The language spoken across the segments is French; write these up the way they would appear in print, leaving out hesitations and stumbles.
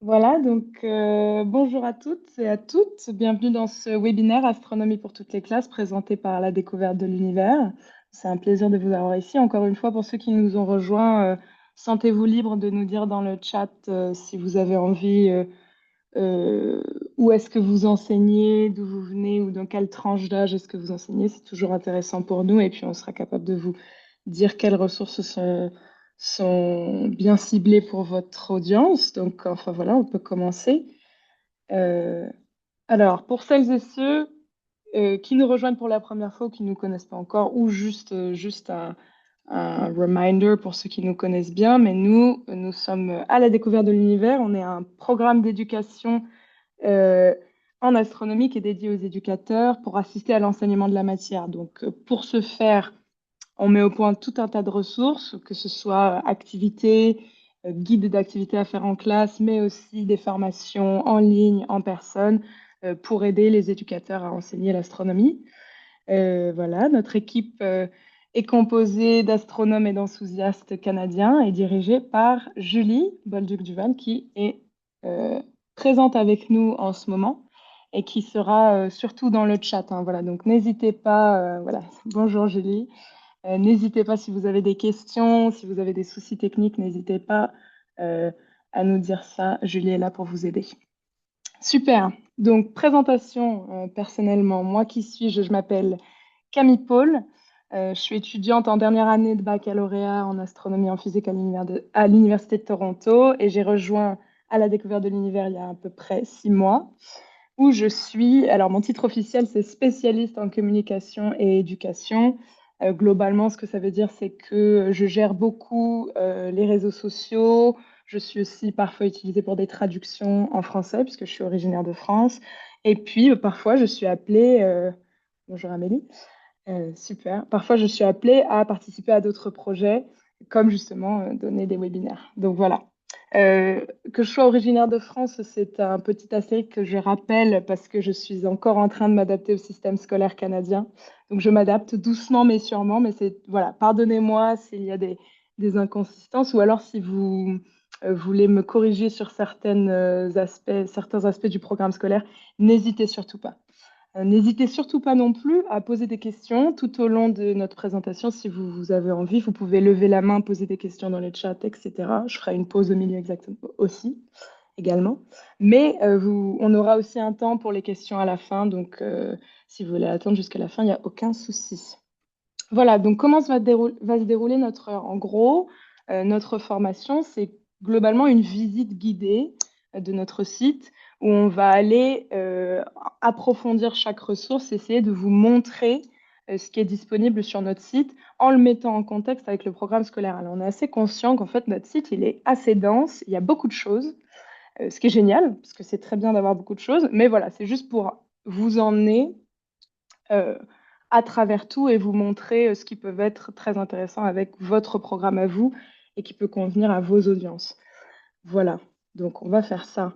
Voilà, bonjour à toutes et à toutes. Bienvenue dans ce webinaire Astronomie pour toutes les classes présenté par la découverte de l'univers. C'est un plaisir de vous avoir ici. Encore une fois, pour ceux qui nous ont rejoints, sentez-vous libre de nous dire dans le chat si vous avez envie, euh, où est-ce que vous enseignez, d'où vous venez ou dans quelle tranche d'âge est-ce que vous enseignez. C'est toujours intéressant pour nous et puis on sera capable de vous dire quelles ressources sont bien ciblées pour votre audience. Donc, enfin voilà, on peut commencer. Euh, alors, pour celles et ceux qui nous rejoignent pour la première fois ou qui ne nous connaissent pas encore, ou juste un reminder pour ceux qui nous connaissent bien, mais nous sommes à la découverte de l'univers. On est un programme d'éducation euh, en astronomie qui est dédié aux éducateurs pour assister à l'enseignement de la matière. Donc, pour ce faire, on met au point tout un tas de ressources, que ce soit activités, guides d'activités à faire en classe, mais aussi des formations en ligne, en personne, pour aider les éducateurs à enseigner l'astronomie. Voilà, notre équipe est composée d'astronomes et d'enthousiastes canadiens et dirigée par Julie Bolduc-Duval, qui est euh, présente avec nous en ce moment et qui sera surtout dans le chat, hein. Voilà, donc n'hésitez pas. Voilà, bonjour Julie. N'hésitez pas si vous avez des questions, si vous avez des soucis techniques, n'hésitez pas euh, à nous dire ça. Julie est là pour vous aider. Super. Donc, présentation personnellement. Moi, qui suis-je? Je m'appelle Camille Paul. Je suis étudiante en dernière année de baccalauréat en astronomie et en physique à l'Université de Toronto et j'ai rejoint à la découverte de l'univers il y a à peu près 6 mois où je suis, alors mon titre officiel c'est spécialiste en communication et éducation. Globalement, ce que ça veut dire, c'est que je gère beaucoup les réseaux sociaux. Je suis aussi parfois utilisée pour des traductions en français, puisque je suis originaire de France. Et puis, parfois, je suis appelée, bonjour Amélie, super. Parfois, je suis appelée à participer à d'autres projets, comme justement donner des webinaires. Donc voilà. Que je sois originaire de France, c'est un petit astérisque que je rappelle parce que je suis encore en train de m'adapter au système scolaire canadien. Donc je m'adapte doucement mais sûrement. Mais c'est voilà, pardonnez-moi s'il y a des inconsistances ou alors si vous voulez me corriger sur certains aspects du programme scolaire, n'hésitez surtout pas. N'hésitez surtout pas non plus à poser des questions tout au long de notre présentation. Si vous avez envie, vous pouvez lever la main, poser des questions dans le chat, etc. Je ferai une pause au milieu exactement aussi, également. Mais on aura aussi un temps pour les questions à la fin. Donc, si vous voulez attendre jusqu'à la fin, il n'y a aucun souci. Voilà, donc comment va se dérouler notre heure? En gros, notre formation, c'est globalement une visite guidée de notre site où on va aller approfondir chaque ressource, essayer de vous montrer ce qui est disponible sur notre site en le mettant en contexte avec le programme scolaire. Alors, on est assez conscient qu'en fait, notre site, il est assez dense, il y a beaucoup de choses, ce qui est génial, parce que c'est très bien d'avoir beaucoup de choses, mais voilà, c'est juste pour vous emmener euh, à travers tout et vous montrer ce qui peut être très intéressant avec votre programme à vous et qui peut convenir à vos audiences. Voilà, donc on va faire ça.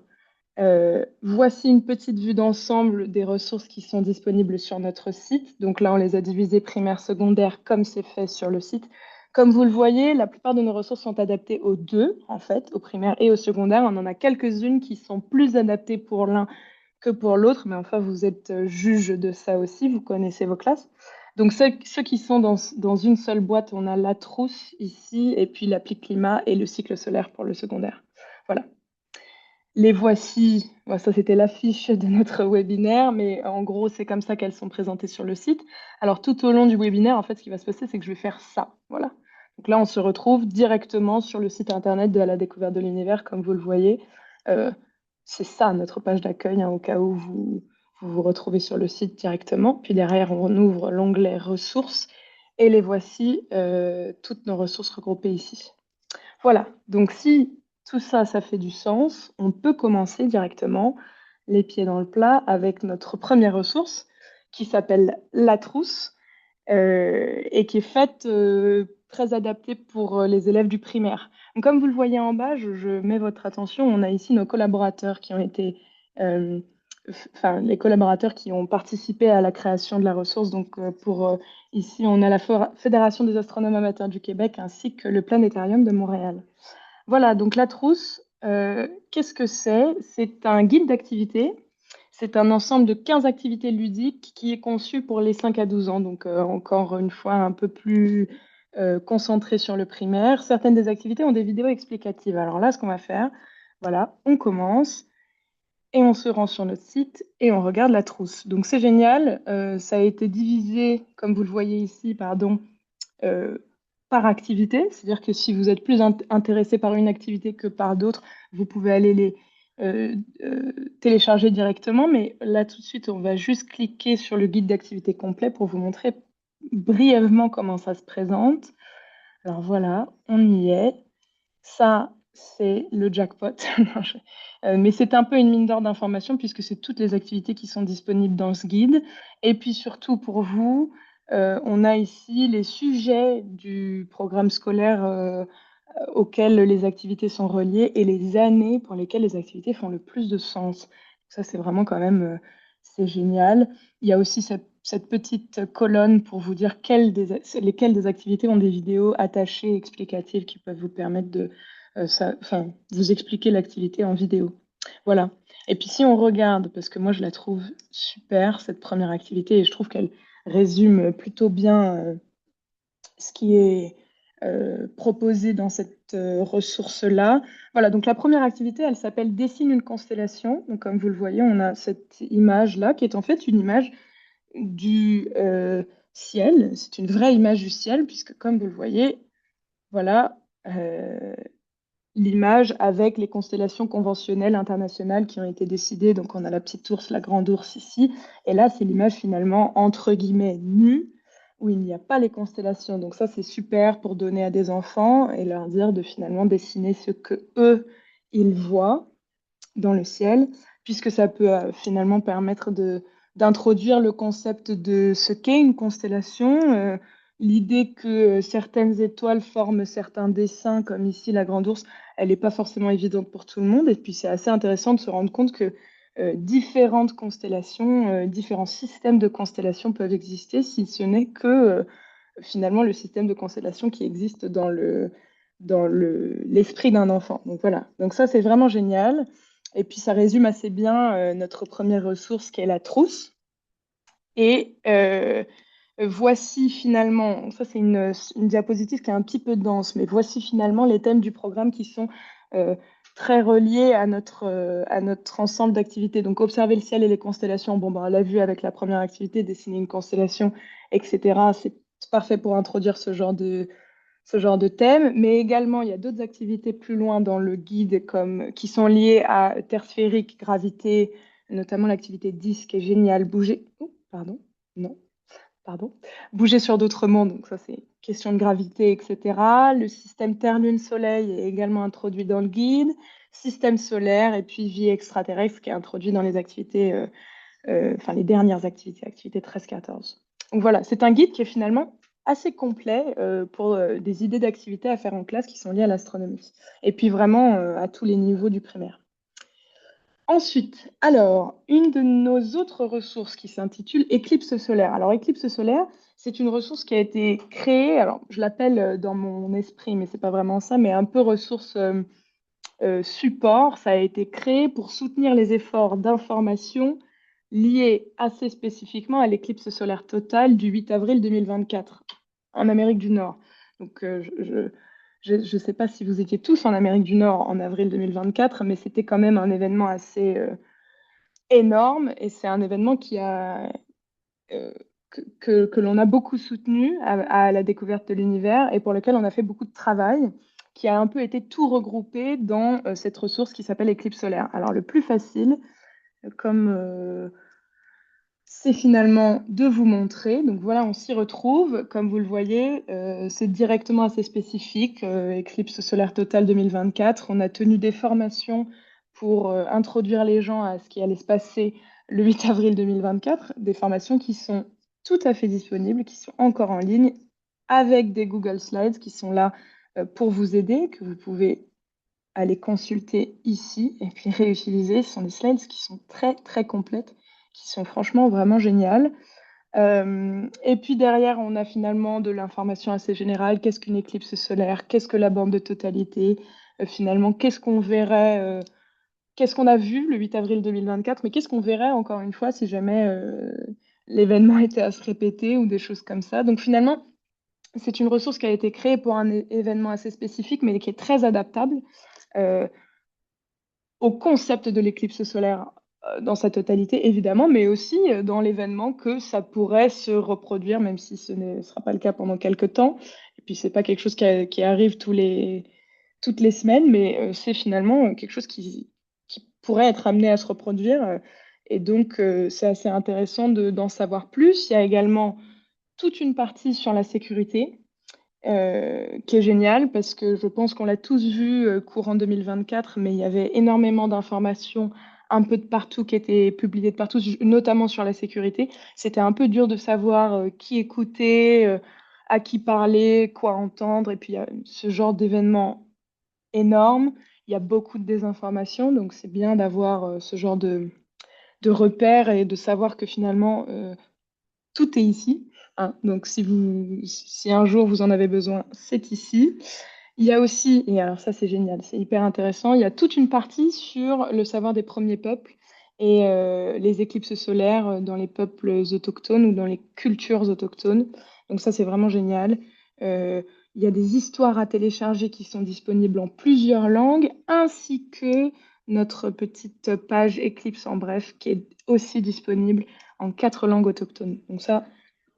Voici une petite vue d'ensemble des ressources qui sont disponibles sur notre site. Donc là, on les a divisées primaires, secondaires, comme c'est fait sur le site. Comme vous le voyez, la plupart de nos ressources sont adaptées aux deux, en fait, aux primaires et aux secondaires. On en a quelques-unes qui sont plus adaptées pour l'un que pour l'autre, mais enfin, vous êtes juge de ça aussi, vous connaissez vos classes. Donc, ceux qui sont dans une seule boîte, on a la trousse ici, et puis l'appli climat et le cycle solaire pour le secondaire. Voilà. Les voici. Bon, ça, c'était l'affiche de notre webinaire, mais en gros, c'est comme ça qu'elles sont présentées sur le site. Alors, tout au long du webinaire, en fait, ce qui va se passer, c'est que je vais faire ça. Voilà. Donc là, on se retrouve directement sur le site internet de la découverte de l'univers, comme vous le voyez. Euh, c'est ça, notre page d'accueil, hein, au cas où vous retrouvez sur le site directement. Puis derrière, on ouvre l'onglet ressources et les voici, toutes nos ressources regroupées ici. Voilà, donc si tout ça, ça fait du sens, on peut commencer directement les pieds dans le plat avec notre première ressource qui s'appelle la trousse et qui est faite très adaptée pour les élèves du primaire. Donc, comme vous le voyez en bas, je mets votre attention, on a ici nos collaborateurs qui ont été, euh, enfin les collaborateurs qui ont participé à la création de la ressource. Donc ici, on a la Fédération des astronomes amateurs du Québec ainsi que le Planétarium de Montréal. Voilà, donc la trousse, Qu'est-ce que c'est? C'est un guide d'activités. C'est un ensemble de 15 activités ludiques qui est conçu pour les 5 à 12 ans, donc encore une fois un peu plus concentré sur le primaire. Certaines des activités ont des vidéos explicatives. Alors là, ce qu'on va faire, voilà, on commence et on se rend sur notre site et on regarde la trousse. Donc c'est génial, ça a été divisé, comme vous le voyez ici, pardon, euh, par activité. C'est-à-dire que si vous êtes plus intéressé par une activité que par d'autres, vous pouvez aller les télécharger directement. Mais là, tout de suite, on va juste cliquer sur le guide d'activité complet pour vous montrer brièvement comment ça se présente. Alors voilà, on y est. Ça, c'est le jackpot. Non, mais c'est un peu une mine d'or d'informations puisque c'est toutes les activités qui sont disponibles dans ce guide. Et puis surtout pour vous, on a ici les sujets du programme scolaire auxquels les activités sont reliées et les années pour lesquelles les activités font le plus de sens. Ça, c'est vraiment quand même, c'est génial. Il y a aussi cette petite colonne pour vous dire lesquelles des activités ont des vidéos attachées, explicatives, qui peuvent vous permettre de enfin, vous expliquer l'activité en vidéo. Voilà. Et puis si on regarde, parce que moi je la trouve super, cette première activité, et je trouve qu'elle résume plutôt bien ce qui est proposé dans cette ressource-là. Voilà, donc la première activité, elle s'appelle Dessine une constellation. Donc comme vous le voyez, on a cette image-là qui est en fait une image du ciel. C'est une vraie image du ciel, puisque comme vous le voyez, voilà l'image avec les constellations conventionnelles internationales qui ont été décidées. Donc on a la petite ours, la grande ours ici. Et là, c'est l'image finalement entre guillemets nue, où il n'y a pas les constellations. Donc ça, c'est super pour donner à des enfants et leur dire de finalement dessiner ce que eux, ils voient dans le ciel, puisque ça peut finalement permettre d'introduire le concept de ce qu'est une constellation, l'idée que certaines étoiles forment certains dessins, comme ici la Grande Ourse, elle n'est pas forcément évidente pour tout le monde. Et puis c'est assez intéressant de se rendre compte que différentes constellations, différents systèmes de constellations peuvent exister, si ce n'est que finalement le système de constellation qui existe dans l'esprit d'un enfant. Donc voilà, donc ça c'est vraiment génial. Et puis ça résume assez bien notre première ressource qui est la trousse. Et voici finalement, ça c'est une diapositive qui est un petit peu dense, mais voici finalement les thèmes du programme qui sont euh, très reliés à notre ensemble d'activités. Donc observer le ciel et les constellations, bon, ben, on l'a vu avec la première activité, dessiner une constellation, etc. C'est parfait pour introduire ce genre de thème, mais également il y a d'autres activités plus loin dans le guide qui sont liées à Terre sphérique, gravité, notamment l'activité 10 qui est géniale, bouger. Oh, pardon, non, pardon. Bouger sur d'autres mondes, donc ça c'est question de gravité, etc. Le système Terre-Lune-Soleil est également introduit dans le guide. Système solaire et puis vie extraterrestre qui est introduit dans les activités, enfin les dernières activités, activités 13-14. Donc voilà, c'est un guide qui est finalement assez complet pour des idées d'activités à faire en classe qui sont liées à l'astronomie. Et puis vraiment à tous les niveaux du primaire. Ensuite, alors, une de nos autres ressources qui s'intitule Éclipse solaire. Alors, Éclipse solaire, c'est une ressource qui a été créée, alors je l'appelle dans mon esprit, mais c'est pas vraiment ça, mais un peu ressource support. Ça a été créé pour soutenir les efforts d'information liés assez spécifiquement à l'éclipse solaire totale du 8 avril 2024 en Amérique du Nord. Donc, je ne sais pas si vous étiez tous en Amérique du Nord en avril 2024, mais c'était quand même un événement assez énorme et c'est un événement euh, que l'on a beaucoup soutenu à la découverte de l'univers et pour lequel on a fait beaucoup de travail, qui a un peu été tout regroupé dans cette ressource qui s'appelle Éclipse solaire. Alors le plus facile, comme c'est finalement de vous montrer. Donc voilà, on s'y retrouve. Comme vous le voyez, c'est directement assez spécifique. Éclipse solaire totale 2024. On a tenu des formations pour introduire les gens à ce qui allait se passer le 8 avril 2024. Des formations qui sont tout à fait disponibles, qui sont encore en ligne, avec des Google Slides qui sont là pour vous aider, que vous pouvez aller consulter ici et puis réutiliser. Ce sont des slides qui sont très, très complètes, qui sont franchement vraiment géniales. Et puis derrière, on a finalement de l'information assez générale. Qu'est-ce qu'une éclipse solaire? Qu'est-ce que la bande de totalité? finalement, qu'est-ce qu'on verrait, qu'est-ce qu'on a vu le 8 avril 2024, mais qu'est-ce qu'on verrait encore une fois si jamais l'événement était à se répéter ou des choses comme ça. Donc finalement, c'est une ressource qui a été créée pour un événement assez spécifique, mais qui est très adaptable euh, au concept de l'éclipse solaire dans sa totalité, évidemment, mais aussi dans l'événement que ça pourrait se reproduire, même si ce ne sera pas le cas pendant quelques temps. Et puis, c'est pas quelque chose qui arrive toutes les semaines, mais c'est finalement quelque chose qui pourrait être amené à se reproduire. Et donc, c'est assez intéressant d'en savoir plus. Il y a également toute une partie sur la sécurité qui est génial parce que je pense qu'on l'a tous vu courant 2024, mais il y avait énormément d'informations un peu de partout qui étaient publiées de partout, notamment sur la sécurité. C'était un peu dur de savoir qui écouter, à qui parler, quoi entendre. Et puis, il y a ce genre d'événement énorme. Il y a beaucoup de désinformation, donc c'est bien d'avoir ce genre de repères et de savoir que finalement, tout est ici. Hein. Donc, si un jour vous en avez besoin, c'est ici. Il y a aussi, et alors ça c'est génial, c'est hyper intéressant, il y a toute une partie sur le savoir des premiers peuples et les éclipses solaires dans les peuples autochtones ou dans les cultures autochtones. Donc ça c'est vraiment génial. Il y a des histoires à télécharger qui sont disponibles en plusieurs langues, ainsi que notre petite page Éclipse en bref, qui est aussi disponible en 4 langues autochtones. Donc ça,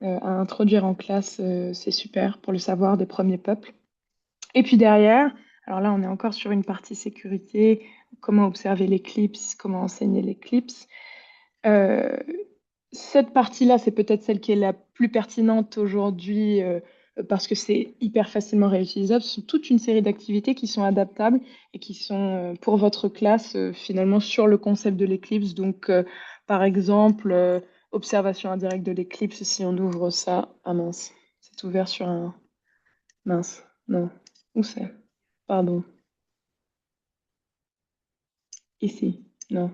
à introduire en classe, c'est super pour le savoir des premiers peuples. Et puis derrière, alors là, on est encore sur une partie sécurité, comment observer l'éclipse, comment enseigner l'éclipse. Euh, Cette partie-là, c'est peut-être celle qui est la plus pertinente aujourd'hui parce que c'est hyper facilement réutilisable. Ce sont toute une série d'activités qui sont adaptables et qui sont pour votre classe finalement sur le concept de l'éclipse. Donc, par exemple, observation indirecte de l'éclipse, si on ouvre ça, ah mince, c'est ouvert sur un... Mince, non, où c'est? Pardon, ici, non.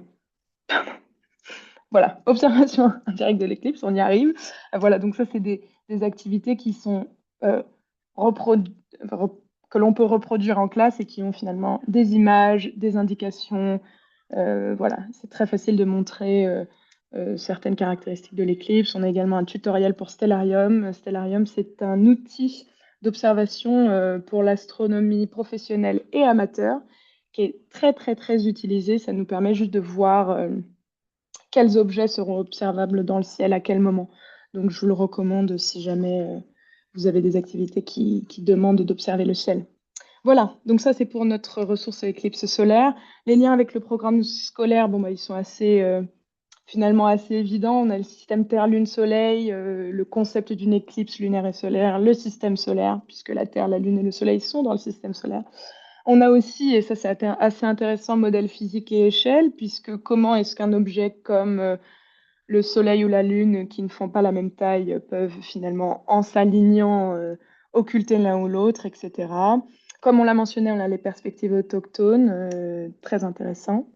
Voilà, observation indirecte de l'éclipse, on y arrive. Voilà, donc ça, c'est des activités qui sont reprodu- que l'on peut reproduire en classe et qui ont finalement des images, des indications. Voilà, c'est très facile de montrer certaines caractéristiques de l'éclipse. On a également un tutoriel pour Stellarium. Stellarium, c'est un outil d'observation pour l'astronomie professionnelle et amateur qui est très, très, très utilisé. Ça nous permet juste de voir quels objets seront observables dans le ciel à quel moment. Donc, je vous le recommande si jamais vous avez des activités qui demandent d'observer le ciel. Voilà, donc ça c'est pour notre ressource éclipse solaire. Les liens avec le programme scolaire, bon, bah, ils sont finalement assez évidents. On a le système Terre-Lune-Soleil, le concept d'une éclipse lunaire et solaire, le système solaire, puisque la Terre, la Lune et le Soleil sont dans le système solaire. On a aussi, et ça c'est assez intéressant, modèle physique et échelle, puisque comment est-ce qu'un objet comme le Soleil ou la Lune, qui ne font pas la même taille, peuvent finalement, en s'alignant, occulter l'un ou l'autre, etc. Comme on l'a mentionné, on a les perspectives autochtones, très intéressant.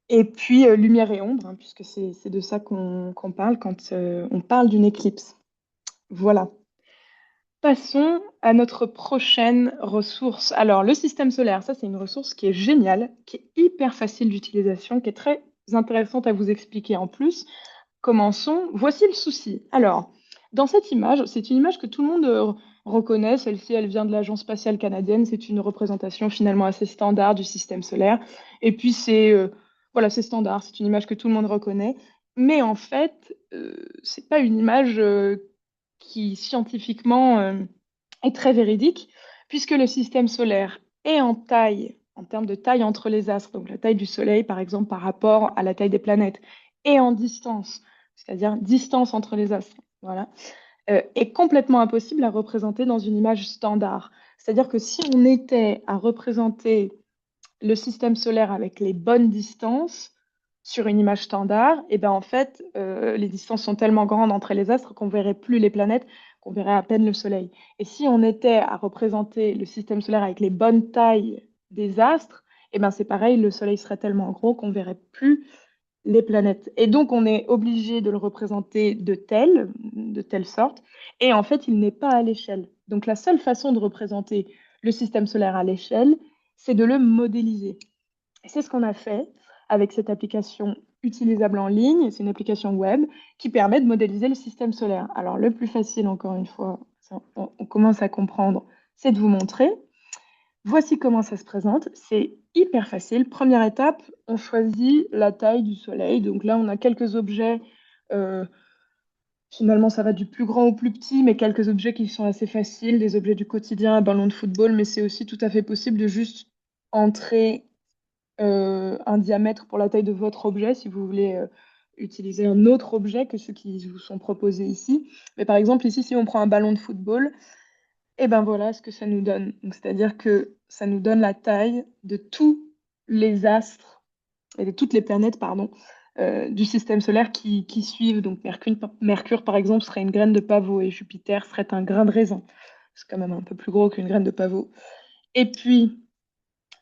Et puis lumière et ombre, hein, puisque c'est de ça qu'on parle quand on parle d'une éclipse. Voilà. Passons à notre prochaine ressource. Alors, le système solaire, ça, c'est une ressource qui est géniale, qui est hyper facile d'utilisation, qui est très intéressante à vous expliquer en plus. Commençons. Voici le souci. Alors, dans cette image, c'est une image que tout le monde reconnaît. Celle-ci, elle vient de l'Agence spatiale canadienne. C'est une représentation finalement assez standard du système solaire. Et puis, voilà, c'est standard. C'est une image que tout le monde reconnaît. Mais en fait, c'est pas une image qui scientifiquement est très véridique, puisque le système solaire est en taille, en termes de taille entre les astres, donc la taille du Soleil par exemple par rapport à la taille des planètes, et en distance, c'est-à-dire distance entre les astres, voilà, est complètement impossible à représenter dans une image standard. C'est-à-dire que si on était à représenter le système solaire avec les bonnes distances sur une image standard, et ben en fait, les distances sont tellement grandes entre les astres qu'on verrait plus les planètes, qu'on verrait à peine le Soleil. Et si on était à représenter le système solaire avec les bonnes tailles des astres, et ben c'est pareil, le Soleil serait tellement gros qu'on verrait plus les planètes. Et donc, on est obligé de le représenter de telle sorte. Et en fait, il n'est pas à l'échelle. Donc, la seule façon de représenter le système solaire à l'échelle, c'est de le modéliser. Et c'est ce qu'on a fait avec cette application utilisable en ligne. C'est une application web qui permet de modéliser le système solaire. Alors, le plus facile, encore une fois, on commence à comprendre, c'est de vous montrer. Voici comment ça se présente. C'est hyper facile. Première étape, on choisit la taille du soleil. Donc là, on a quelques objets. euh, Finalement, ça va du plus grand au plus petit, mais quelques objets qui sont assez faciles, des objets du quotidien, un ballon de football, mais c'est aussi tout à fait possible de juste entrer un diamètre pour la taille de votre objet si vous voulez utiliser un autre objet que ceux qui vous sont proposés ici. Mais par exemple, ici, si on prend un ballon de football, et ben voilà ce que ça nous donne. Donc, c'est-à-dire que ça nous donne la taille de tous les astres et de toutes les planètes, pardon, du système solaire qui suivent. Donc, Mercure, par exemple, serait une graine de pavot et Jupiter serait un grain de raisin. C'est quand même un peu plus gros qu'une graine de pavot. Et puis,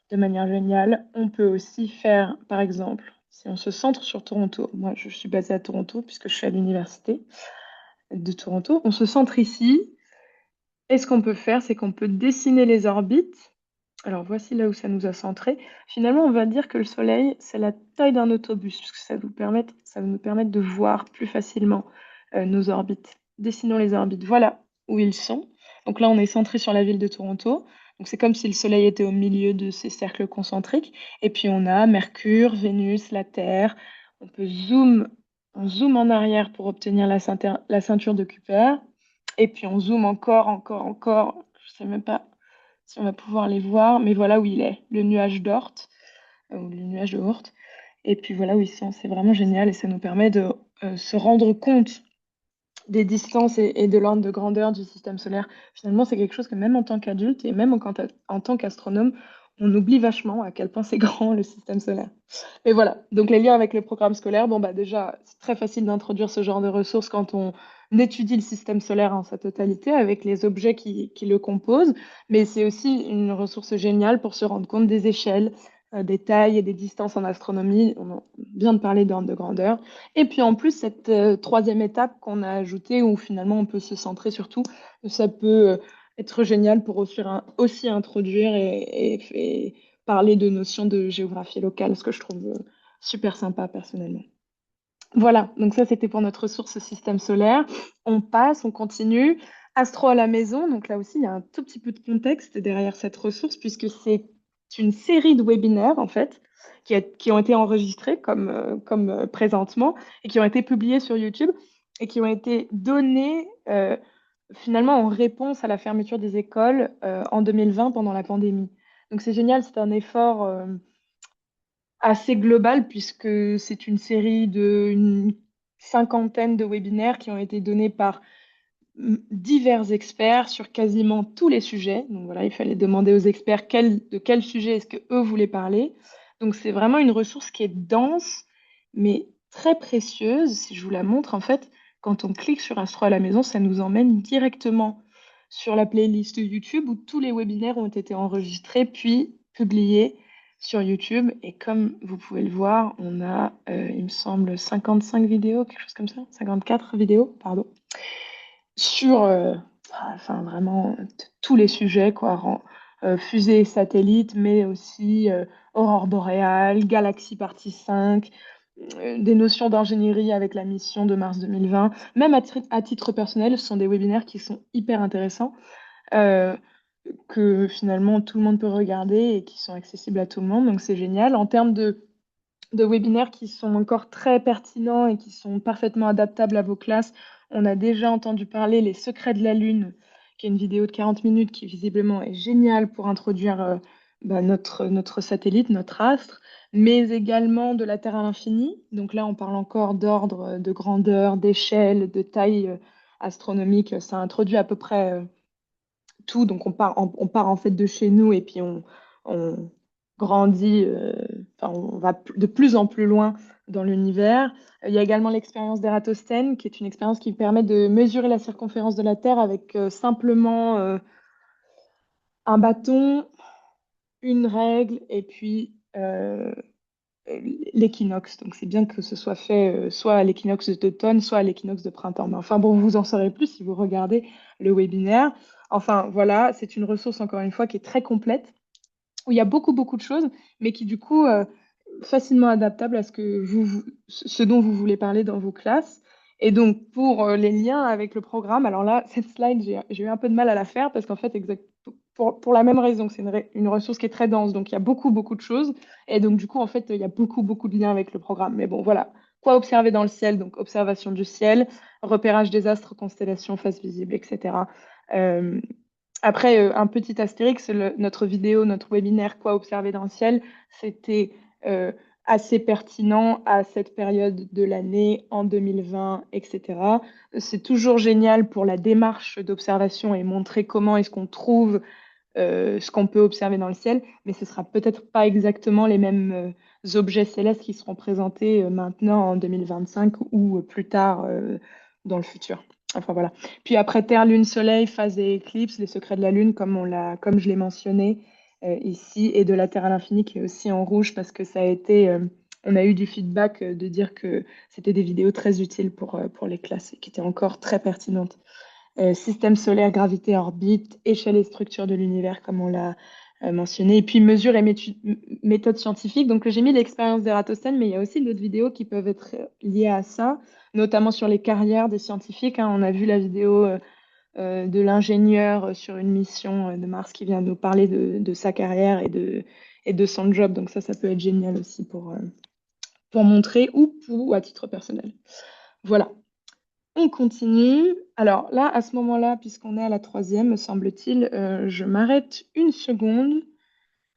de manière géniale, on peut aussi faire, par exemple, si on se centre sur Toronto, moi je suis basée à Toronto puisque je suis à l'université de Toronto, on se centre ici. Et ce qu'on peut faire, c'est qu'on peut dessiner les orbites. Alors voici là où ça nous a centré. Finalement, on va dire que le Soleil, c'est la taille d'un autobus, parce que ça va nous permettre de voir plus facilement nos orbites. Dessinons les orbites. Voilà où ils sont. Donc là, on est centré sur la ville de Toronto. Donc c'est comme si le Soleil était au milieu de ces cercles concentriques. Et puis on a Mercure, Vénus, la Terre. On zoome en arrière pour obtenir la ceinture de Kuiper. Et puis on zoome encore, encore, encore. Je sais même pas si on va pouvoir les voir, mais voilà où il est, le nuage d'Oort, ou le nuage de Oort. Et puis voilà où ils sont. C'est vraiment génial et ça nous permet de se rendre compte des distances et de l'ordre de grandeur du système solaire. Finalement, c'est quelque chose que même en tant qu'adulte et même en tant qu'astronome, on oublie vachement à quel point c'est grand le système solaire. Mais voilà, donc les liens avec le programme scolaire, bon bah déjà, c'est très facile d'introduire ce genre de ressources quand on étudie le système solaire en sa totalité avec les objets qui le composent, mais c'est aussi une ressource géniale pour se rendre compte des échelles, des tailles et des distances en astronomie. On vient de parler d'ordre de grandeur. Et puis en plus, cette troisième étape qu'on a ajoutée, où finalement on peut se centrer sur tout, ça peut être génial pour aussi introduire et parler de notions de géographie locale, ce que je trouve super sympa personnellement. Voilà, donc ça c'était pour notre ressource système solaire. On passe, on continue. Astro à la maison, donc là aussi il y a un tout petit peu de contexte derrière cette ressource puisque c'est une série de webinaires en fait qui ont été enregistrés comme présentement et qui ont été publiés sur YouTube et qui ont été donnés finalement en réponse à la fermeture des écoles en 2020 pendant la pandémie. Donc c'est génial, c'est un effort assez global puisque c'est une série de une cinquantaine de webinaires qui ont été donnés par divers experts sur quasiment tous les sujets. Donc voilà, il fallait demander aux experts de quel sujet est-ce que eux voulaient parler. Donc c'est vraiment une ressource qui est dense, mais très précieuse. Si je vous la montre, en fait, quand on clique sur Astro à la maison, ça nous emmène directement sur la playlist YouTube où tous les webinaires ont été enregistrés puis publiés sur YouTube. Et comme vous pouvez le voir, on a, il me semble, 55 vidéos, quelque chose comme ça, 54 vidéos, pardon, sur enfin, vraiment tous les sujets, quoi, fusée et satellite, mais aussi aurore boréale, galaxie partie 5, des notions d'ingénierie avec la mission de mars 2020. Même à titre personnel, ce sont des webinaires qui sont hyper intéressants, euh, que finalement tout le monde peut regarder et qui sont accessibles à tout le monde, donc c'est génial. En termes de webinaires qui sont encore très pertinents et qui sont parfaitement adaptables à vos classes. On a déjà entendu parler Les Secrets de la Lune, qui est une vidéo de 40 minutes qui visiblement est géniale pour introduire notre satellite, notre astre, mais également de la Terre à l'infini. Donc là, on parle encore d'ordre, de grandeur, d'échelle, de taille astronomique. Ça introduit à peu près tout. Donc on part en fait de chez nous et puis on grandit, enfin, on va de plus en plus loin dans l'univers. Il y a également l'expérience d'Ératosthène, qui est une expérience qui permet de mesurer la circonférence de la Terre avec simplement un bâton, une règle et puis l'équinoxe. Donc c'est bien que ce soit fait soit à l'équinoxe d'automne, soit à l'équinoxe de printemps. Mais enfin bon, vous en saurez plus si vous regardez le webinaire. Enfin voilà, c'est une ressource encore une fois qui est très complète où il y a beaucoup, beaucoup de choses, mais qui du coup, facilement adaptables à ce dont vous voulez parler dans vos classes. Et donc, pour les liens avec le programme, alors là, cette slide, j'ai eu un peu de mal à la faire parce qu'en fait, pour la même raison, que c'est une ressource qui est très dense, donc il y a beaucoup, beaucoup de choses. Et donc, du coup, en fait, il y a beaucoup, beaucoup de liens avec le programme. Mais bon, voilà. Quoi observer dans le ciel? Donc, observation du ciel, repérage des astres, constellations, phases visibles, etc. Euh, Après, un petit astérix, notre vidéo, notre webinaire Quoi observer dans le ciel, c'était euh, assez pertinent à cette période de l'année, en 2020, etc. C'est toujours génial pour la démarche d'observation et montrer comment est-ce qu'on trouve ce qu'on peut observer dans le ciel, mais ce sera peut-être pas exactement les mêmes objets célestes qui seront présentés maintenant en 2025 ou plus tard dans le futur. Enfin voilà. Puis après Terre, Lune, Soleil, phase et éclipse, les secrets de la Lune, comme je l'ai mentionné ici, et de la Terre à l'infini qui est aussi en rouge parce que ça a été, on a eu du feedback de dire que c'était des vidéos très utiles pour les classes et qui étaient encore très pertinentes. Système solaire, gravité, orbite, échelle et structure de l'univers, comme on l'a mentionné, et puis mesures et méthodes scientifiques. Donc, j'ai mis l'expérience d'Ératosthène, mais il y a aussi d'autres vidéos qui peuvent être liées à ça, notamment sur les carrières des scientifiques, hein. On a vu la vidéo de l'ingénieur sur une mission de Mars qui vient nous parler de sa carrière et de son job. Donc, ça peut être génial aussi pour montrer ou à titre personnel. Voilà. On continue. Alors là, à ce moment-là, puisqu'on est à la troisième, me semble-t-il, je m'arrête une seconde.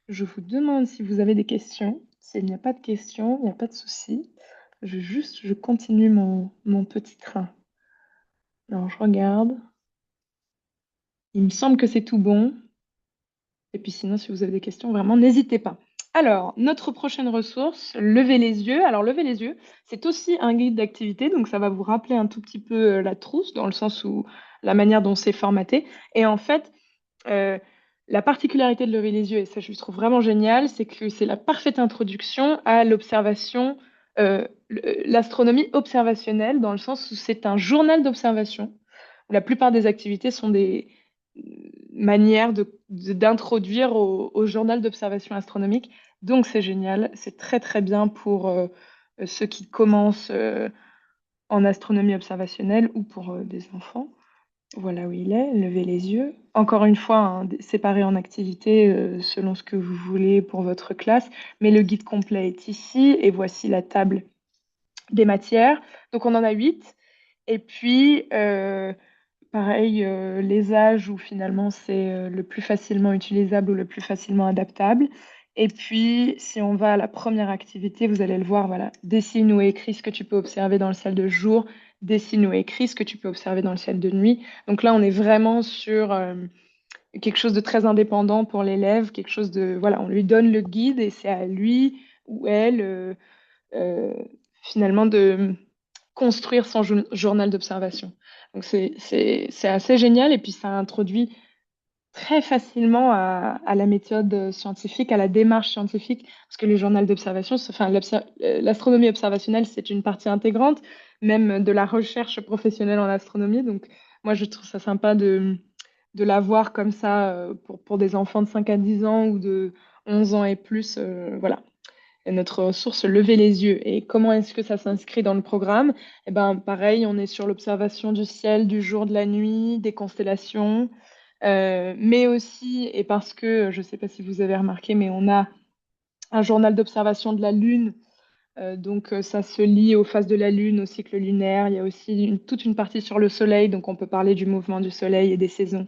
Je vous demande si vous avez des questions. S'il n'y a pas de questions, il n'y a pas de souci. Je continue mon petit train. Alors, je regarde. Il me semble que c'est tout bon. Et puis sinon, si vous avez des questions, vraiment, n'hésitez pas. Alors, notre prochaine ressource, lever les yeux. Alors, lever les yeux, c'est aussi un guide d'activité, donc ça va vous rappeler un tout petit peu la trousse, dans le sens où la manière dont c'est formaté. Et en fait, euh, la particularité de lever les yeux, et ça je le trouve vraiment génial, c'est que c'est la parfaite introduction à l'observation, l'astronomie observationnelle, dans le sens où c'est un journal d'observation. La plupart des activités sont des manières d'introduire au journal d'observation astronomique. Donc c'est génial, c'est très très bien pour ceux qui commencent en astronomie observationnelle ou pour des enfants. Voilà où il est, levez les yeux. Encore une fois, hein, séparé en activités selon ce que vous voulez pour votre classe, mais le guide complet est ici et voici la table des matières. Donc on en a 8. Et puis, pareil, les âges où finalement c'est le plus facilement utilisable ou le plus facilement adaptable. Et puis, si on va à la première activité, vous allez le voir, voilà, dessine ou écris ce que tu peux observer dans le ciel de jour, dessine ou écris ce que tu peux observer dans le ciel de nuit. Donc là, on est vraiment sur quelque chose de très indépendant pour l'élève, quelque chose de, voilà, on lui donne le guide et c'est à lui ou elle, euh, finalement, de construire son journal d'observation. Donc c'est assez génial et puis ça introduit très facilement à la méthode scientifique, à la démarche scientifique, parce que le journal d'observation, enfin l'astronomie observationnelle, c'est une partie intégrante, même de la recherche professionnelle en astronomie. Donc moi, je trouve ça sympa de l'avoir comme ça pour des enfants de 5 à 10 ans ou de 11 ans et plus. Voilà. Et notre ressource, lever les yeux. Et comment est-ce que ça s'inscrit dans le programme? Eh ben, pareil, on est sur l'observation du ciel, du jour, de la nuit, des constellations, mais aussi, et parce que, je ne sais pas si vous avez remarqué, mais on a un journal d'observation de la Lune. Donc, ça se lie aux phases de la Lune, au cycle lunaire. Il y a aussi toute une partie sur le Soleil, donc on peut parler du mouvement du Soleil et des saisons.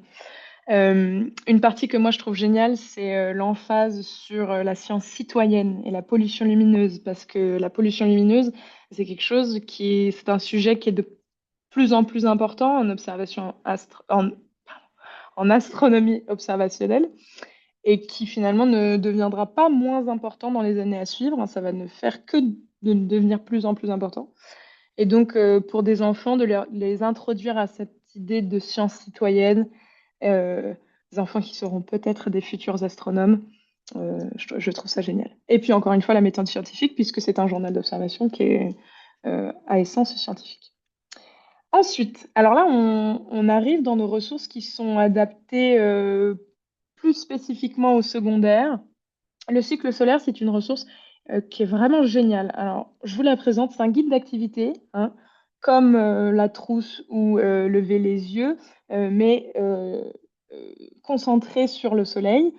Une partie que moi je trouve géniale, c'est l'emphase sur la science citoyenne et la pollution lumineuse, parce que la pollution lumineuse, c'est c'est un sujet qui est de plus en plus important en en astronomie observationnelle et qui finalement ne deviendra pas moins important dans les années à suivre, hein. Ça va ne faire que de devenir plus en plus important. Et donc, pour des enfants, les introduire à cette idée de science citoyenne, euh, des enfants qui seront peut-être des futurs astronomes, je trouve ça génial. Et puis, encore une fois, la méthode scientifique, puisque c'est un journal d'observation qui est à essence scientifique. Ensuite, alors là, on arrive dans nos ressources qui sont adaptées plus spécifiquement au secondaire. Le cycle solaire, c'est une ressource qui est vraiment géniale. Alors, je vous la présente, c'est un guide d'activité, hein, comme la trousse ou lever les yeux, mais euh, concentré sur le soleil.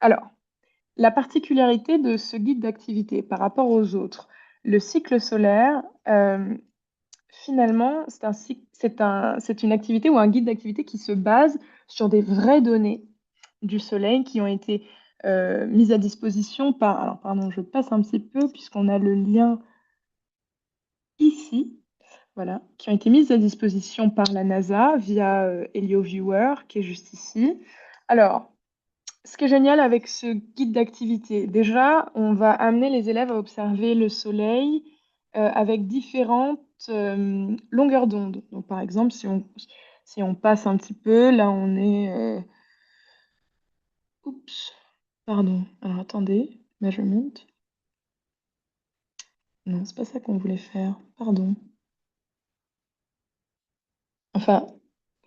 Alors, la particularité de ce guide d'activité par rapport aux autres, le cycle solaire, finalement, c'est une activité ou un guide d'activité qui se base sur des vraies données du soleil qui ont été mises à disposition par... Alors, pardon, je passe un petit peu puisqu'on a le lien ici, voilà, qui ont été mises à disposition par la NASA via HelioViewer, qui est juste ici. Alors, ce qui est génial avec ce guide d'activité, déjà, on va amener les élèves à observer le soleil avec différentes longueurs d'onde. Donc, par exemple, si on passe un petit peu, là, on est... oups, pardon. Alors, attendez, measurement. Non, c'est pas ça qu'on voulait faire. Pardon. Enfin,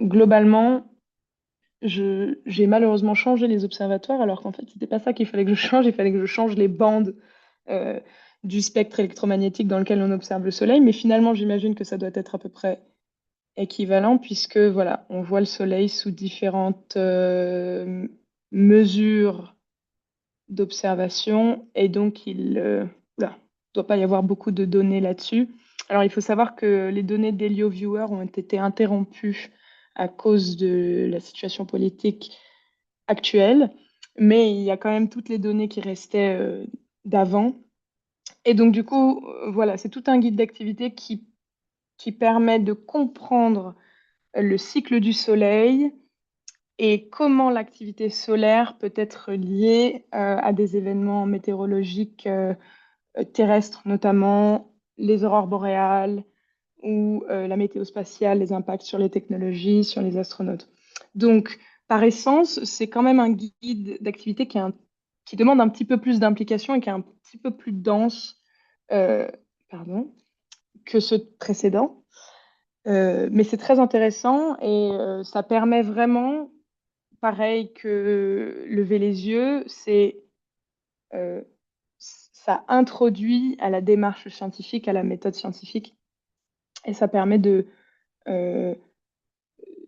globalement, j'ai malheureusement changé les observatoires alors qu'en fait, c'était pas ça qu'il fallait que je change. Il fallait que je change les bandes euh, du spectre électromagnétique dans lequel on observe le Soleil. Mais finalement, j'imagine que ça doit être à peu près équivalent puisque voilà, on voit le Soleil sous différentes mesures d'observation et donc oula, doit pas y avoir beaucoup de données là-dessus. Alors, il faut savoir que les données d'HelioViewer ont été interrompues à cause de la situation politique actuelle, mais il y a quand même toutes les données qui restaient d'avant. Et donc, du coup, voilà, c'est tout un guide d'activité qui permet de comprendre le cycle du Soleil et comment l'activité solaire peut être liée à des événements météorologiques terrestres, notamment les aurores boréales ou la météo spatiale, les impacts sur les technologies, sur les astronautes. Donc, par essence, c'est quand même un guide d'activité qui demande un petit peu plus d'implication et qui est un petit peu plus dense euh, pardon, que ce précédent. Mais c'est très intéressant et ça permet vraiment, pareil que lever les yeux, euh, ça introduit à la démarche scientifique, à la méthode scientifique, et ça permet euh,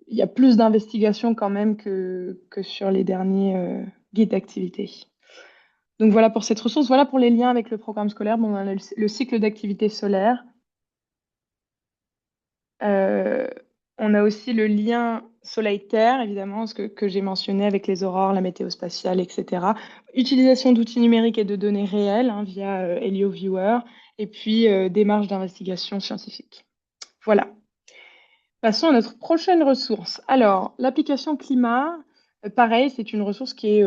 il y a plus d'investigations quand même que sur les derniers guides d'activité. Donc voilà pour cette ressource, voilà pour les liens avec le programme scolaire. Bon, on a le cycle d'activité solaire. Euh, on a aussi le lien Soleil-Terre, évidemment, que j'ai mentionné avec les aurores, la météo spatiale, etc. Utilisation d'outils numériques et de données réelles hein, via HelioViewer, et puis démarche d'investigation scientifique. Voilà. Passons à notre prochaine ressource. Alors, l'application climat, pareil, c'est une ressource qui est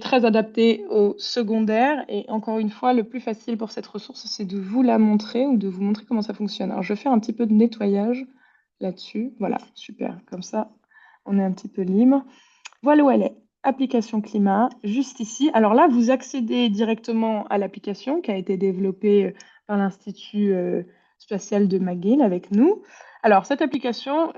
très adaptée au secondaire. Et encore une fois, le plus facile pour cette ressource, c'est de vous la montrer ou de vous montrer comment ça fonctionne. Alors, je vais faire un petit peu de nettoyage là-dessus. Voilà, super. Comme ça, on est un petit peu libre. Voilà où elle est. Application climat, juste ici. Alors là, vous accédez directement à l'application qui a été développée par l'Institut spatial de McGill avec nous. Alors, cette application,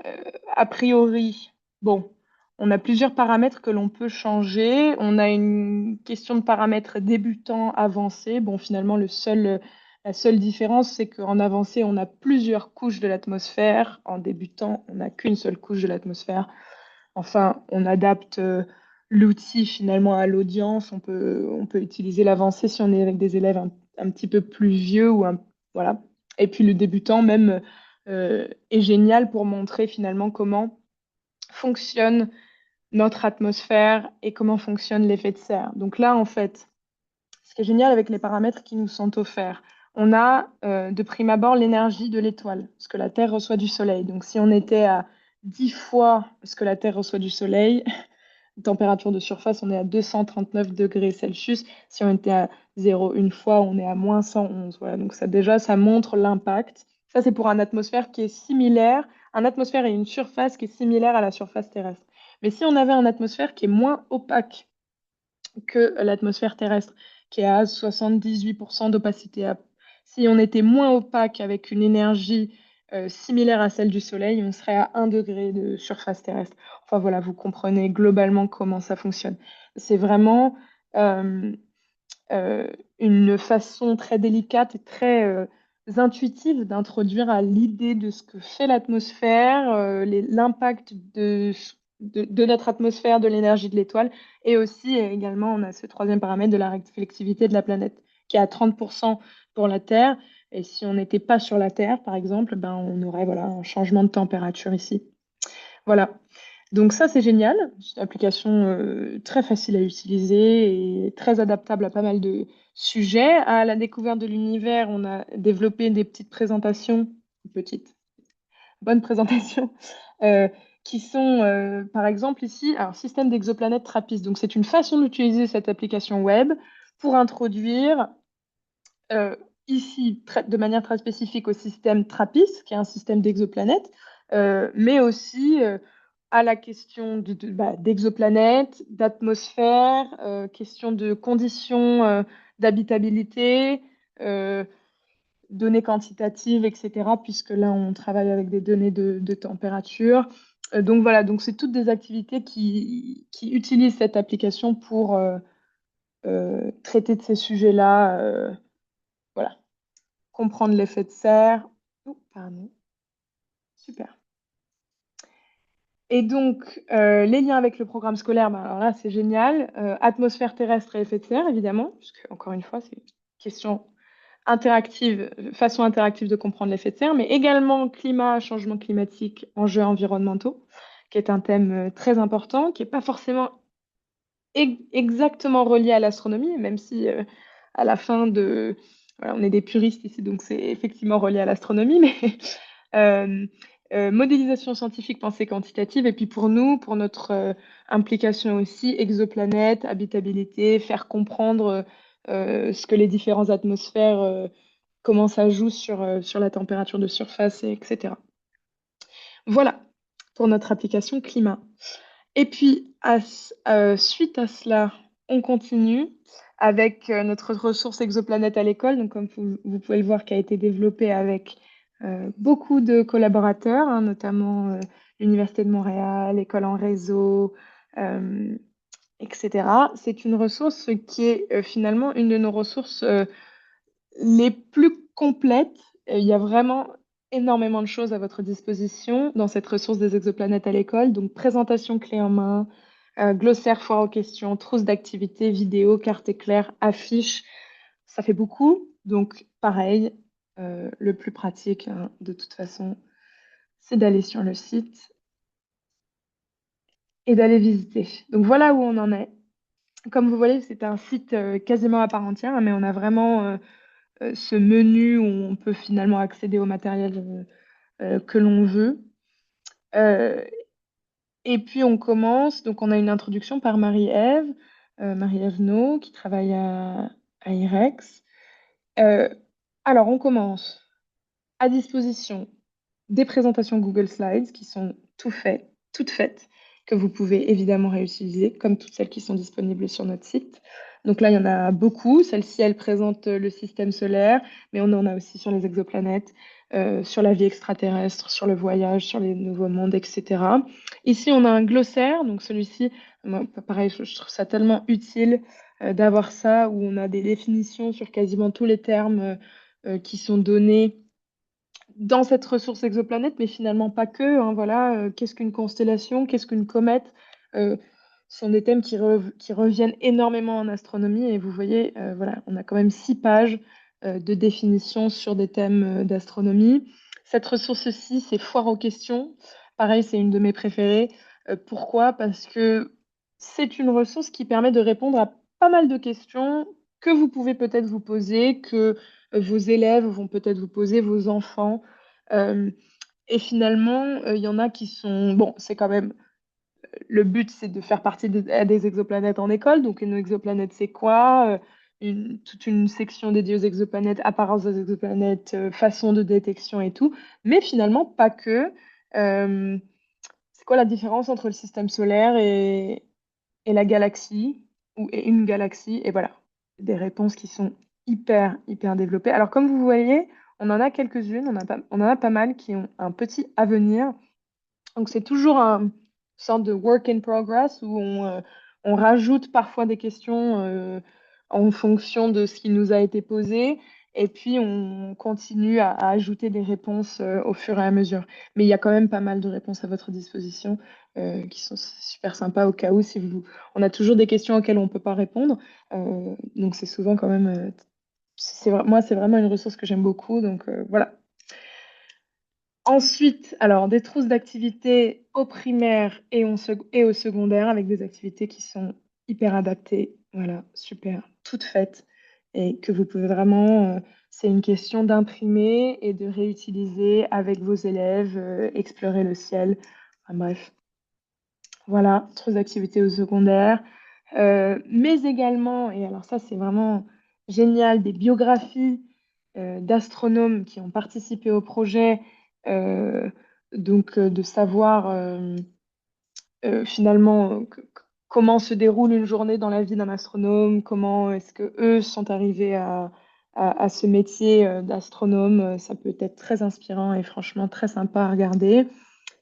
a priori, bon, on a plusieurs paramètres que l'on peut changer. On a une question de paramètres débutant, avancé. Bon, finalement, la seule différence, c'est qu'en avancé, on a plusieurs couches de l'atmosphère. En débutant, on n'a qu'une seule couche de l'atmosphère. Enfin, on adapte l'outil finalement à l'audience. On peut utiliser l'avancée si on est avec des élèves un petit peu plus vieux voilà. Et puis le débutant même est génial pour montrer finalement comment fonctionne notre atmosphère et comment fonctionne l'effet de serre. Donc là, en fait, ce qui est génial avec les paramètres qui nous sont offerts, on a de prime abord l'énergie de l'étoile, ce que la Terre reçoit du Soleil. Donc si on était à 10 fois ce que la Terre reçoit du Soleil, température de surface, on est à 239 degrés Celsius. Si on était à 0 une fois, on est à moins 111. Voilà, donc ça déjà, ça montre l'impact. Ça, c'est pour un atmosphère qui est similaire, un atmosphère et une surface qui est similaire à la surface terrestre. Mais si on avait un atmosphère qui est moins opaque que l'atmosphère terrestre, qui est à 78% d'opacité. Si on était moins opaque avec une énergie similaire à celle du Soleil, on serait à 1 degré de surface terrestre. Enfin voilà, vous comprenez globalement comment ça fonctionne. C'est vraiment euh, euh, une façon très délicate et très intuitive d'introduire à l'idée de ce que fait l'atmosphère, l'impact de notre atmosphère, de l'énergie de l'étoile, et aussi également on a ce troisième paramètre de la réflexivité de la planète, qui est à 30% pour la Terre. Et si on n'était pas sur la Terre, par exemple, ben, on aurait voilà, un changement de température ici. Voilà. Donc ça, c'est génial. C'est une application très facile à utiliser et très adaptable à pas mal de sujets. À la découverte de l'univers, on a développé des petites présentations, petites, bonnes présentations, euh, qui sont, par exemple, ici, un système d'exoplanètes TRAPPIST. Donc c'est une façon d'utiliser cette application web pour introduire euh, ici, de manière très spécifique, au système TRAPPIST, qui est un système d'exoplanètes, mais aussi à la question d'exoplanètes, d'atmosphère, question de conditions d'habitabilité, euh, données quantitatives, etc., puisque là, on travaille avec des données de température. Donc voilà, donc c'est toutes des activités qui utilisent cette application pour traiter de ces sujets-là. Voilà, comprendre l'effet de serre. Oh, pardon, super. Et donc, les liens avec le programme scolaire, ben, alors là, c'est génial. Atmosphère terrestre et effet de serre, évidemment, puisque, encore une fois, c'est une question interactive, façon interactive de comprendre l'effet de serre, mais également climat, changement climatique, enjeux environnementaux, qui est un thème très important, qui n'est pas forcément exactement relié à l'astronomie, même si à la fin de... Voilà, on est des puristes ici, donc c'est effectivement relié à l'astronomie, mais euh, modélisation scientifique, pensée quantitative, et puis pour nous, pour notre implication aussi, exoplanète, habitabilité, faire comprendre ce que les différentes atmosphères, comment ça joue sur la température de surface, etc. Voilà pour notre application climat. Et puis, suite à cela, on continue avec notre ressource exoplanète à l'école, donc comme vous pouvez le voir, qui a été développée avec beaucoup de collaborateurs, hein, notamment l'Université de Montréal, l'école en réseau, euh, etc. C'est une ressource qui est finalement une de nos ressources les plus complètes. Il y a vraiment énormément de choses à votre disposition dans cette ressource des exoplanètes à l'école. Donc, présentation clé en main, glossaire, foire aux questions, trousse d'activités, vidéo, carte éclair, affiches. Ça fait beaucoup. Donc, pareil, le plus pratique, hein, de toute façon, c'est d'aller sur le site et d'aller visiter. Donc, voilà où on en est. Comme vous voyez, c'est un site quasiment à part entière, hein, mais on a vraiment ce menu où on peut finalement accéder au matériel que l'on veut. Euh, et puis on commence, donc on a une introduction par Marie-Ève, Marie-Ève No, qui travaille à IREX. Euh, alors on commence à disposition des présentations Google Slides qui sont toutes faites, que vous pouvez évidemment réutiliser, comme toutes celles qui sont disponibles sur notre site. Donc là, il y en a beaucoup. Celle-ci, elle présente le système solaire, mais on en a aussi sur les exoplanètes, sur la vie extraterrestre, sur le voyage, sur les nouveaux mondes, etc. Ici, on a un glossaire. Donc celui-ci, moi, pareil, je trouve ça tellement utile d'avoir ça, où on a des définitions sur quasiment tous les termes qui sont donnés dans cette ressource exoplanète, mais finalement pas que, hein, voilà, qu'est-ce qu'une constellation, qu'est-ce qu'une comète, ce sont des thèmes qui reviennent énormément en astronomie. Et vous voyez, voilà, on a quand même 6 pages de définition sur des thèmes d'astronomie. Cette ressource-ci, c'est Foire aux questions. Pareil, c'est une de mes préférées. Pourquoi? Parce que c'est une ressource qui permet de répondre à pas mal de questions que vous pouvez peut-être vous poser, que vos élèves vont peut-être vous poser, vos enfants. Euh, et finalement, il y en a qui sont... Bon, c'est quand même... Le but, c'est de faire partie des exoplanètes en école. Donc, une exoplanète, c'est quoi? Toute une section dédiée aux exoplanètes, apparence des exoplanètes, façon de détection et tout. Mais finalement, pas que. Euh, c'est quoi la différence entre le système solaire et la galaxie, et une galaxie? Et voilà, des réponses qui sont hyper développées. Alors, comme vous voyez, on en a quelques-unes, on en a pas mal qui ont un petit avenir. Donc, c'est toujours une sorte de work in progress où On rajoute parfois des questions en fonction de ce qui nous a été posé, et puis on continue à ajouter des réponses au fur et à mesure. Mais il y a quand même pas mal de réponses à votre disposition qui sont super sympas au cas où si vous... On a toujours des questions auxquelles on ne peut pas répondre, donc c'est souvent quand même... moi, c'est vraiment une ressource que j'aime beaucoup, donc voilà. Ensuite, alors des trousses d'activités au primaire et au secondaire avec des activités qui sont hyper adaptées. Voilà, super, toutes faites et que vous pouvez vraiment, c'est une question d'imprimer et de réutiliser avec vos élèves, explorer le ciel. Enfin, bref, voilà, trousses d'activités au secondaire. Mais également, et alors ça c'est vraiment génial, des biographies d'astronomes qui ont participé au projet, euh, donc de savoir finalement comment se déroule une journée dans la vie d'un astronome, comment est-ce que eux sont arrivés à ce métier d'astronome. Ça peut être très inspirant et franchement très sympa à regarder.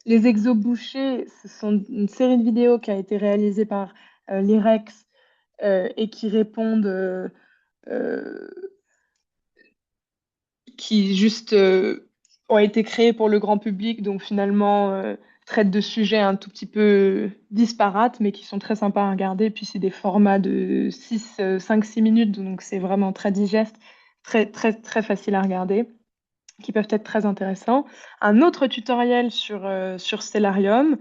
Les exos bouchés, ce sont une série de vidéos qui a été réalisée par l'IREX et qui répondent, euh, qui juste ont été créées pour le grand public, donc finalement traitent de sujets un tout petit peu disparates, mais qui sont très sympas à regarder. Puis c'est des formats de 5-6 minutes, donc c'est vraiment très digeste, très, très, très facile à regarder, qui peuvent être très intéressants. Un autre tutoriel sur Stellarium,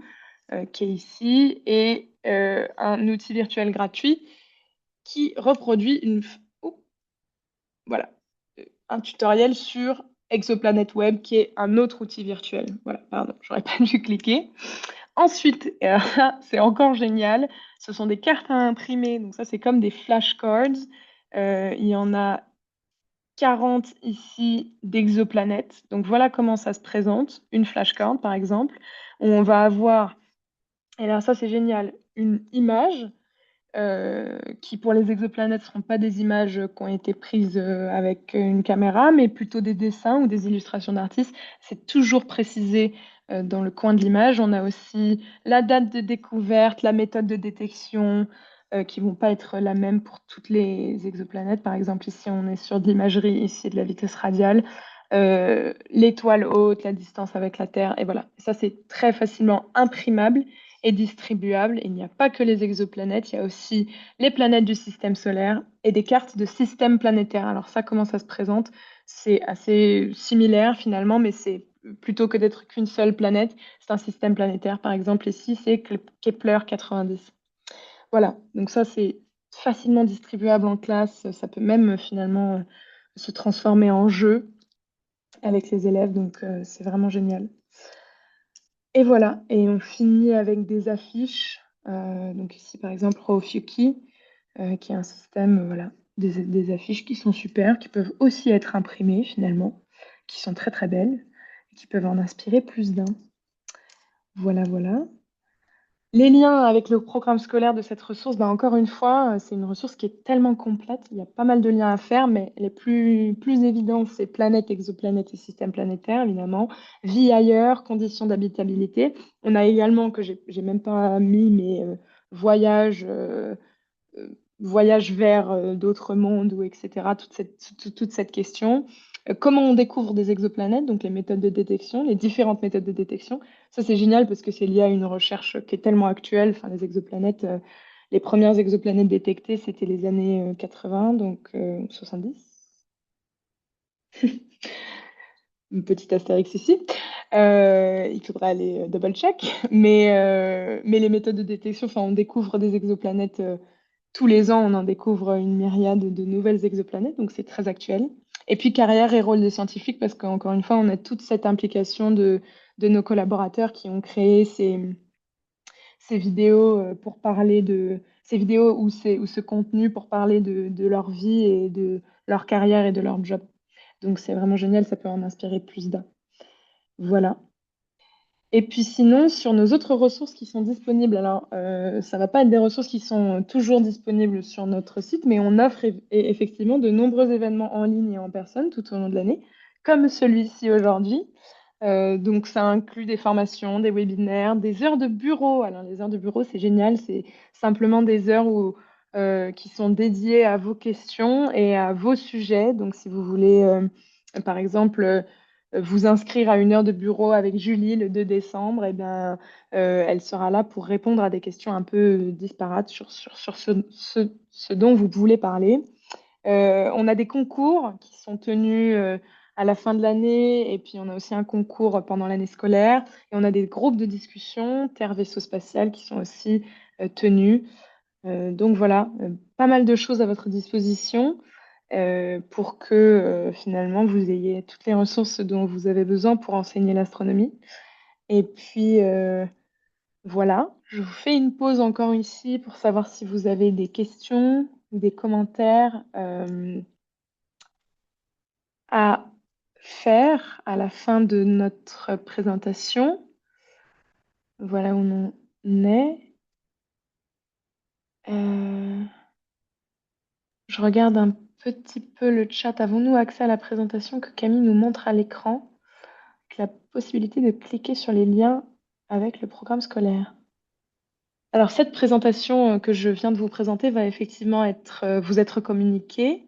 qui est ici, et un outil virtuel gratuit qui reproduit voilà, un tutoriel sur Exoplanet Web, qui est un autre outil virtuel. Voilà, pardon, j'aurais pas dû cliquer. Ensuite, c'est encore génial, ce sont des cartes à imprimer. Donc ça, c'est comme des flashcards. Il y en a 40 ici d'exoplanètes. Donc voilà comment ça se présente. Une flashcard, par exemple, où on va avoir, et là, ça, c'est génial, une image qui pour les exoplanètes ne seront pas des images qui ont été prises avec une caméra, mais plutôt des dessins ou des illustrations d'artistes. C'est toujours précisé dans le coin de l'image. On a aussi la date de découverte, la méthode de détection, qui ne vont pas être la même pour toutes les exoplanètes. Par exemple, ici, on est sur de l'imagerie, ici de la vitesse radiale. L'étoile haute, la distance avec la Terre, et voilà. Ça, c'est très facilement imprimable et distribuable. Il n'y a pas que les exoplanètes, il y a aussi les planètes du système solaire et des cartes de systèmes planétaires. Alors ça, comment ça se présente? C'est assez similaire finalement, mais c'est plutôt que d'être qu'une seule planète, c'est un système planétaire. Par exemple, ici, c'est Kepler 90. Voilà, donc ça, c'est facilement distribuable en classe. Ça peut même finalement se transformer en jeu avec les élèves, donc c'est vraiment génial. Et voilà, et on finit avec des affiches. Donc ici, par exemple, Rofuki, qui est un système, voilà, des affiches qui sont super, qui peuvent aussi être imprimées finalement, qui sont très très belles, et qui peuvent en inspirer plus d'un. Voilà, voilà. Les liens avec le programme scolaire de cette ressource, ben encore une fois, c'est une ressource qui est tellement complète. Il y a pas mal de liens à faire, mais les plus évidents, c'est planète, exoplanète et système planétaire, évidemment. Vie ailleurs, conditions d'habitabilité. On a également, que j'ai même pas mis, mais euh, voyage vers d'autres mondes, ou etc. Toute cette question. Comment on découvre des exoplanètes, donc les méthodes de détection, les différentes méthodes de détection. Ça, c'est génial parce que c'est lié à une recherche qui est tellement actuelle. Enfin, les exoplanètes, les premières exoplanètes détectées, c'était les années 80, donc 70. Une petite astérix ici. Il faudra aller double-check. Mais les méthodes de détection, enfin, on découvre des exoplanètes tous les ans, on en découvre une myriade de nouvelles exoplanètes, donc c'est très actuel. Et puis carrière et rôle des scientifiques, parce qu'encore une fois, on a toute cette implication de nos collaborateurs qui ont créé ces vidéos pour parler de ces vidéos ou ce contenu pour parler de leur vie et de leur carrière et de leur job. Donc c'est vraiment génial, ça peut en inspirer plus d'un. Voilà. Et puis sinon, sur nos autres ressources qui sont disponibles, alors ça ne va pas être des ressources qui sont toujours disponibles sur notre site, mais on offre effectivement de nombreux événements en ligne et en personne tout au long de l'année, comme celui-ci aujourd'hui. Donc, ça inclut des formations, des webinaires, des heures de bureau. Alors, les heures de bureau, c'est génial. C'est simplement des heures qui sont dédiées à vos questions et à vos sujets. Donc, si vous voulez, par exemple, vous inscrire à une heure de bureau avec Julie le 2 décembre, eh bien, elle sera là pour répondre à des questions un peu disparates sur ce dont vous voulez parler. On a des concours qui sont tenus à la fin de l'année et puis on a aussi un concours pendant l'année scolaire et on a des groupes de discussion, Terre Vaisseau Spatial, qui sont aussi tenus. Donc voilà, pas mal de choses à votre disposition pour que finalement vous ayez toutes les ressources dont vous avez besoin pour enseigner l'astronomie. Et puis voilà, je vous fais une pause encore ici pour savoir si vous avez des questions ou des commentaires à faire à la fin de notre présentation. Voilà où on est. Euh, je regarde un petit peu le chat. Avons-nous accès à la présentation que Camille nous montre à l'écran, avec la possibilité de cliquer sur les liens avec le programme scolaire? Alors, cette présentation que je viens de vous présenter va effectivement vous être communiquée.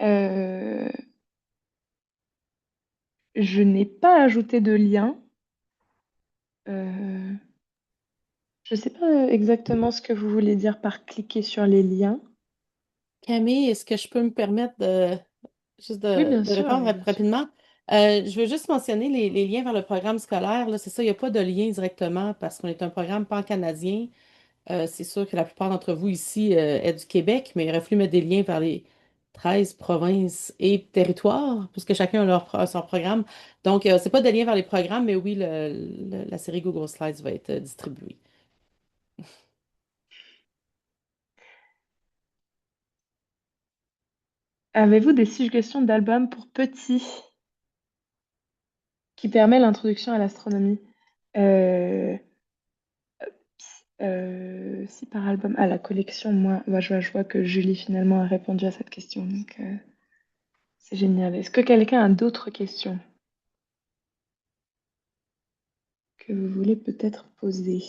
Euh, je n'ai pas ajouté de lien. Euh, je ne sais pas exactement ce que vous voulez dire par cliquer sur les liens. Camille, est-ce que je peux me permettre juste Oui, bien de sûr, répondre oui, bien sûr. rapidement? Je veux juste mentionner les liens vers le programme scolaire. Là, c'est ça, il n'y a pas de lien directement parce qu'on est un programme pan-canadien. C'est sûr que la plupart d'entre vous ici est du Québec, mais il aurait fallu mettre des liens vers les 13 provinces et territoires, puisque chacun a son programme. Donc, c'est pas de lien vers les programmes, mais oui, la série Google Slides va être distribuée. Avez-vous des suggestions d'albums pour petits qui permet l'introduction à l'astronomie? Euh, si par album, la collection, moi, je vois que Julie finalement a répondu à cette question, donc c'est génial. Est-ce que quelqu'un a d'autres questions que vous voulez peut-être poser?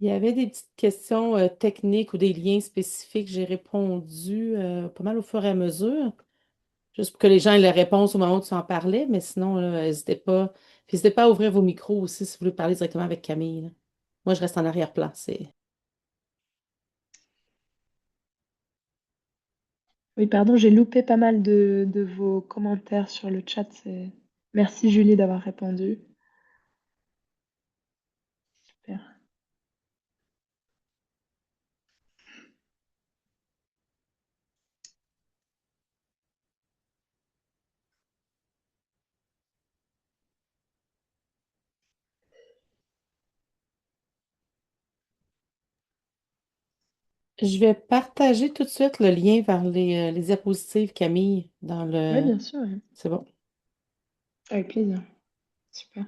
Il y avait des petites questions techniques ou des liens spécifiques. J'ai répondu pas mal au fur et à mesure, juste pour que les gens aient les réponses au moment où tu en parlais, mais sinon, là, n'hésitez pas. Puis n'hésitez pas à ouvrir vos micros aussi si vous voulez parler directement avec Camille, là. Moi, je reste en arrière-plan. Oui, pardon, j'ai loupé pas mal de vos commentaires sur le chat. Merci Julie d'avoir répondu. Super. Je vais partager tout de suite le lien vers les diapositives, Camille, dans Oui, le... bien sûr, oui. C'est bon. Avec plaisir. Super.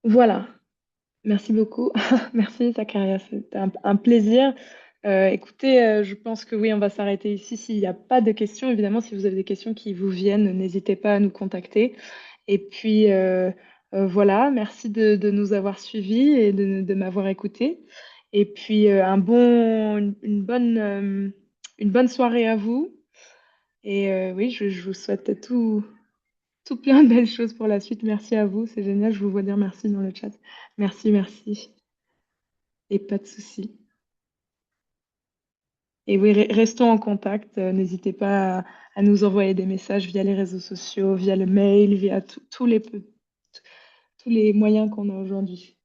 Voilà. Merci beaucoup. Merci, Zakaria. C'était un plaisir. Écoutez, je pense que oui, on va s'arrêter ici. S'il n'y a pas de questions, évidemment, si vous avez des questions qui vous viennent, n'hésitez pas à nous contacter. Et puis, voilà, merci de nous avoir suivis et de m'avoir écouté. Et puis, une bonne soirée à vous. Et oui, je vous souhaite tout plein de belles choses pour la suite. Merci à vous. C'est génial. Je vous vois dire merci dans le chat. Merci, merci. Et pas de souci. Et oui, restons en contact. N'hésitez pas à nous envoyer des messages via les réseaux sociaux, via le mail, via tous les moyens qu'on a aujourd'hui.